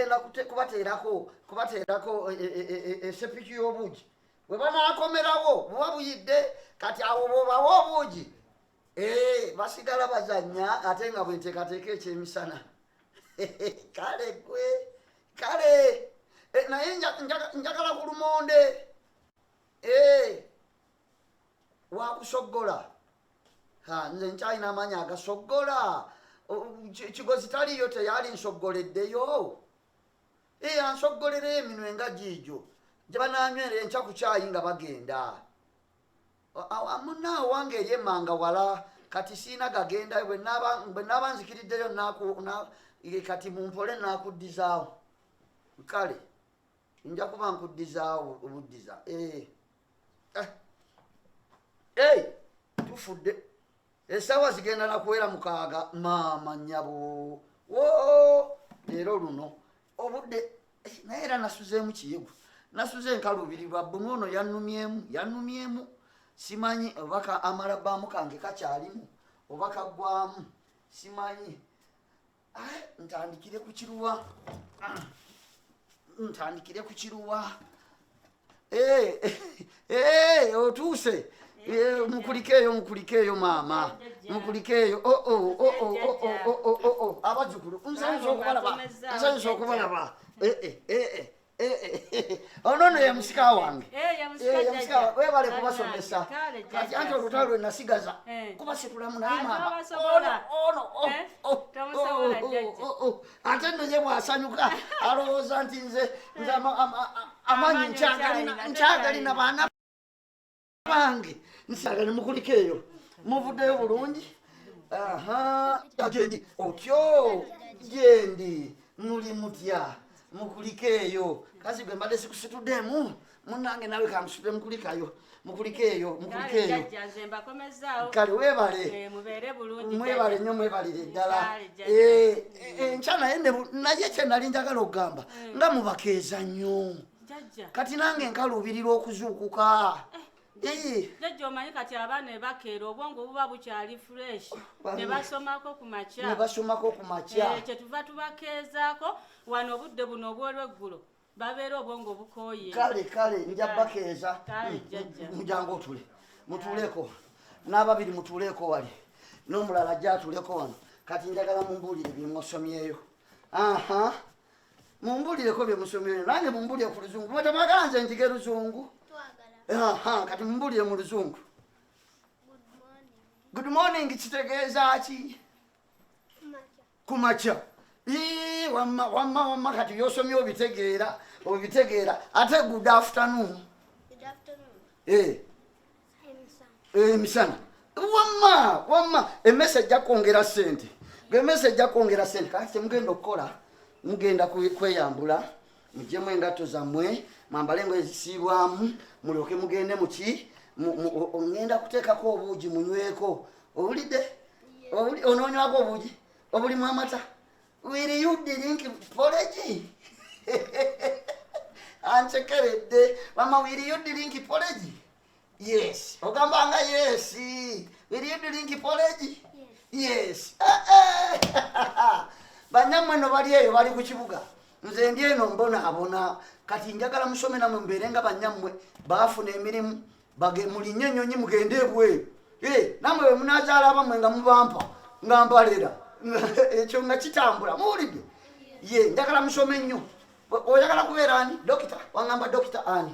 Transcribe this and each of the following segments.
bagenda kubateerako esepiki y'obuugi bwe banaakomerawo buba buyidde kati awo bwobawa obuugi basigala bazanya ate nga bwenteekateeka ekyemisana kale gwe kale naye njagala ku lumonde wakusoggola nze nkyalina amaanyi agasoggola kigozi taliyo teyali nsoggoleddeyo ansoggolereyo eminwe nga giigyo gye bananywera enkya ku kyayi nga bagenda munaawe wange eri emmanga wala kati siina gagenda bwe naaba nzikiriddeyo kati mumpole nakuddizaawo kale nja kuba nkuddizaawo obuddiza tufudde essaawa zigenda nakuwera mukaaga maama nnyabo leero luno obudde naye era nasuzeemu kiyegu nasuze enkaluubirirwa bbunu ono yannumyemu simanyi obaka amalabbaamu kange kakyalimu oba kaggwamu simanyi ntandikire ku kiruwa otuuse mukulikeeyo maama mukulikeeyo abazzukulu nsanyusa okubalaba ono ye musika wange webale kubasomesa kati anti olutalo lwe nasigaza kubasitulamu naye maama ate nno ye bwasanyuka alowooza nti nze amanyi nkyagalina baana bange nsagale mukulikeeyo muvuddeyo bulungi agendi otyo gendi muli mutya mukulikeeyo kazi gwe mbadde sikusituddemu munnange nawe kamusitule mukulikeeyo kale mwebale nnyo mwebalire ddala enkya naye kye nali njagala okugamba nga mubakeeza nnyo kati nange nkaluubirira okuzuukuka Jajja omanyi kati abaana bakeera obwongo buba bukyali fresh ne basomako ku makya kyetuva tubakeezaako wano obudde buno obw'olweggulo babeera obwongo bukooye kale nja bakeeza mujangu otule mutuuleko n'ababiri mutuuleko wali n'omulala ajja atuleko wano kati njagala mumbuulire bye musomyeyo mumbuulireko bye musomyeyo nange mumbuulire ku luzungu bwetamagala nze njige luzungu kati mumbuulire mu luzungu good morning kitegeeza ki kumakya wamma kati byosomye obitegeera ate good afternoon emisana wamma emmese ejja kwongera ssente kati temugenda okukola mugenda kweyambula mujjemu engatto zammwe mwambale engoye ezisiibwamu mulyoke mugende muki ngenda kuteekako obuugi munyweko owulidde onoonywako obuugi obulimu amata will you drink porridge ancekeredde mama will you drink porridge yes ogambanga yes will you drink porridge yes bannammwe no bali eyo bali ku kibuga nze ndi eno mbonaabona kati njagala musome namwe mbeere nga bannammwe baafuna emirimu mulinye ennyonyi mugende ebweru namwe bwe munaazaala abamwe nga mubampa nga mbalera ekyo nga kitambula muwulidde njagala musome nnyo oyagala kubeera ani dokita wangamba dokita ani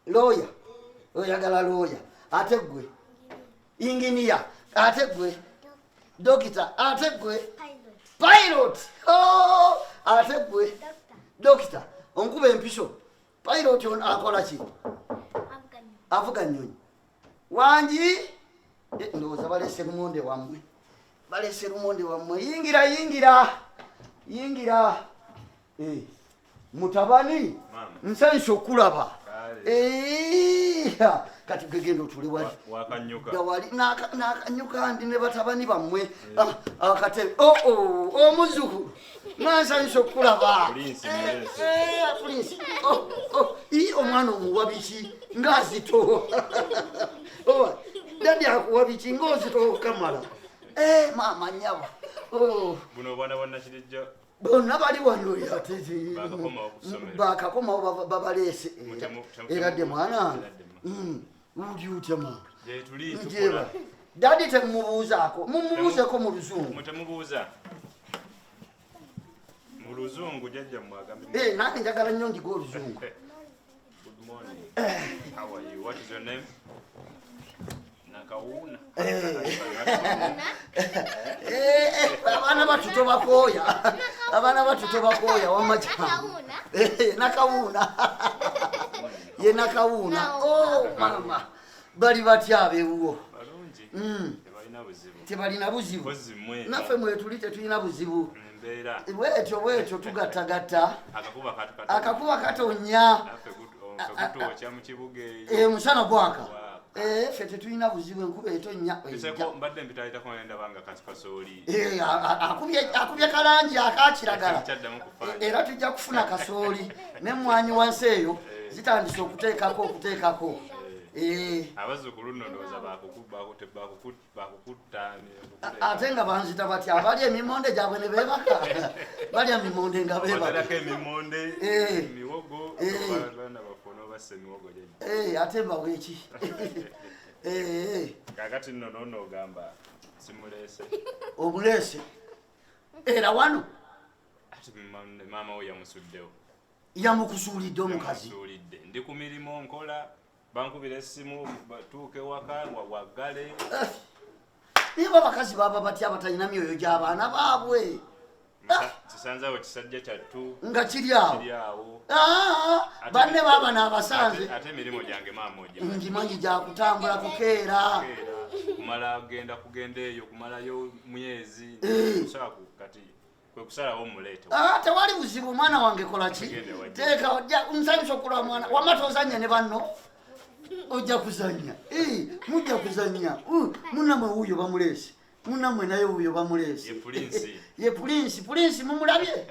looya oyagala looya ate gwe inginiya ate gwe dokita ate gwe pilot ate gwe dokita onkuba empiso pilot akola ki avuga nnyonyi wangi ndowooza balese lumonde wammwe yingira mutabani nsanyusa okulaba kati gegenda otule wali nakanyuka ndi ne batabani bammwe akatebe omuzzukulu nansanyusa okulaba omwana omuwa biki ngaazito dadi akuwa biki ngaozito okamala maama nyaba buno obwana bwa nakirijja bonna bali wano bakakomawo babaleese eradde mwana uli utya mama dadi temumubuuzaako mumubuuzeko mu luzungu muluzungu jajja mwagambe nange njagala nnyo njiga oluzungu. Good morning. How are you? What is your name? Nakawuna. Abaana batuto bakooya wamacyangu. Nakawuna. Ye nakawuna. Oh mama. Bali batya abeewuwo. Balungi. Tebalina buzibu. Naffe mwe tuli tetulina buzibu. Bwetyo tugattagatta akakuba katonya musana gwaka ffe tetulina buzibu enkuba etonya akubye kalangi akakiragala era tujja kufuna kasooli nemwanyi wansi eyo zitandise okuteekako abazzukulu nno ndowooza bakukutta ate nga banzita batya abali emimonde gyabwe ne beebaka balya mimonde nga beebaka emimonde miwogo baana bafuna obassa emiwogo ate mbaweeki kakati nno noono ogamba simuleese omuleese era wano ati maama we yamusuddewo yamukusuulidde omukazi ndi ku mirimu nkola bankubira essimu batuuke waka waggale niba abakazi baba batya batalina myoyo gy'abaana baabwe kisanzawo kisajja kyattu nga kiri awo banne baaba n'abasanze ate emirimu gyange maama ojja ngimanyi gyakutambula kukeera kumala kugenda eyo kumalayo myezi kati kwe kusalawo omuleete tewali buzibu mwana wange kola ki teeka nsanyusa okulaba mwana wamma tozanya ne banno ojja kuzanya mujja kuzanya munamwe wuuyo bamuleese munamwe naye wuuyo bamuleese ye pulinsi mumulabye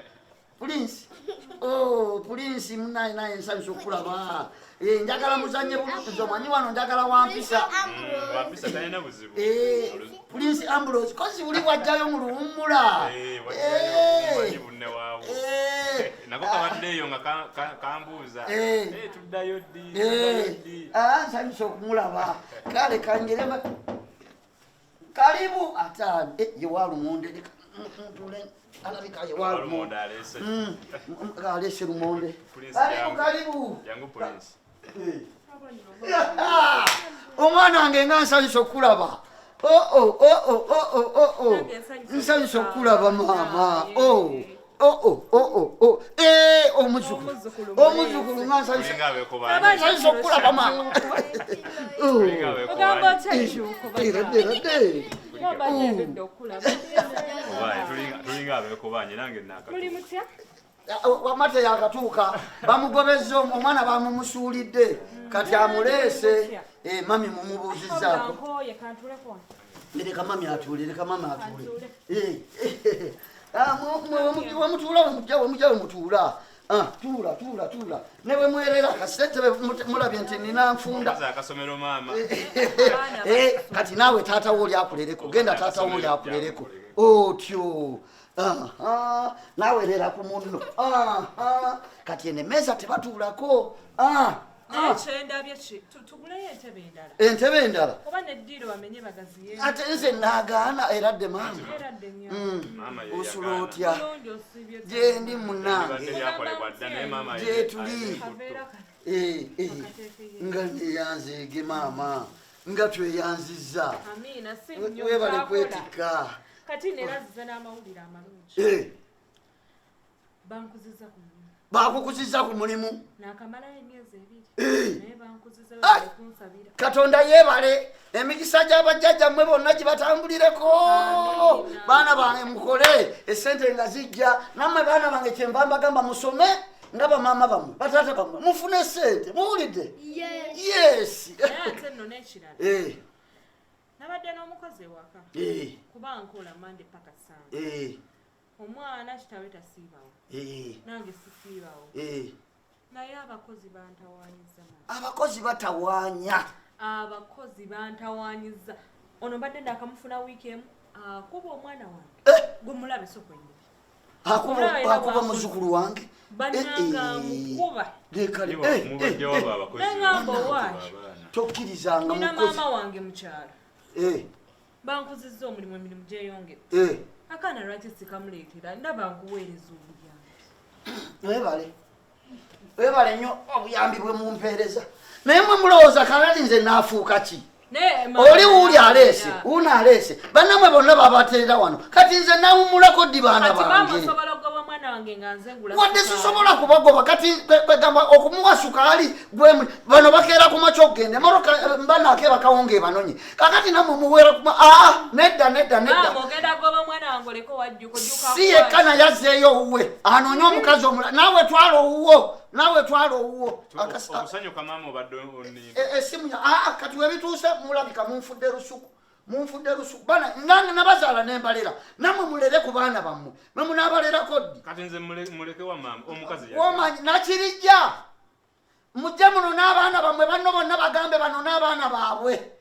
pulinsi munaye naye nsanyusa okulaba njagala muzanye bulungi omanyi wano njagala wampisa pulinsi Ambrose kozi buli wajjayo mu luwummula nako kabaddeeyo nga kambuuza tuddayo ddi nsanyusa okumulaba kale kangerema kalibu atande yewalumonde alabika yewalumonde alese lumonde kalibu omwana wange nga nsanyusa okulaba nsanyusa okulaba maama omuzukulu nga nsanyusa okulaba maama wamate yakatuuka bamugobezza omwana bamumusuulidde kati amuleese mami mumubuuzizaako leka mami atuule wemutuula wemutuula tuula ne bwe mwerera kasente mulabye nti nina nfunda kati naawe taata wo oli akulereko genda taata wo oli akulereko otyo naawe rera ku munno kati ene meza tebatuulako entebe endala ate nze naagaana eradde maama osula otya gyendi munange gyetuli nga neyanzeege maama nga tweyanziza webale kwetikka bakukuziza ku mulimu katonda yeebale emikisa gy'abajjajjammwe bonna gibatambulireko baana bange mukole esente nga zijja nammwe baana bange kyenva mbagamba musome nga bamaama bammwe bataata bammwe mufune esente muwulidde yes nabadde n'omukozi ewaka kuba nkola mande paka sanga omwana kitawe tasiibawo nange sisiibawo naye abakozi bantawaanyiza abakozi bantawaanyiza ono mbadde ndakamufuna wiiki emu akuba omwana wange gwe mulabe so kwennyini akuba muzukulu wange tokkirizanga maama wange mukyalo bankuzizza omulimu emirimu gyeyongera akaana lwaki sikamuleetera ndaba nkuweereza obuyambi webale nnyo obuyambi bwe mumpeereza naye mwe mulowooza kalali nze naafuuka ki oli wuuli aleese uno aleese bannamwe bonna babateerera wano kati nze nawumulako ddi baana bange wadde sisobola kubagoba kati kwegamba okumuwa sukaali bano bakeera ku makya okugenda emoroka mbanaako bakawonge banonye kakati namwe muweera nedda si yekana yazzeeyo owuwe anoonye omukazi omula naawe twala owuwo okusanyuka maama obadde esimu kati webituuse mulabika munfudde lusuku bana nange nabazaala nembalera namwe mulere ku baana bammwe memunaabalerako ddi kati nze muleke wa maama omukazi womanyi nakirijja mujje muno n'abaana bammwe banno bonna bagambe bano n'abaana baabwe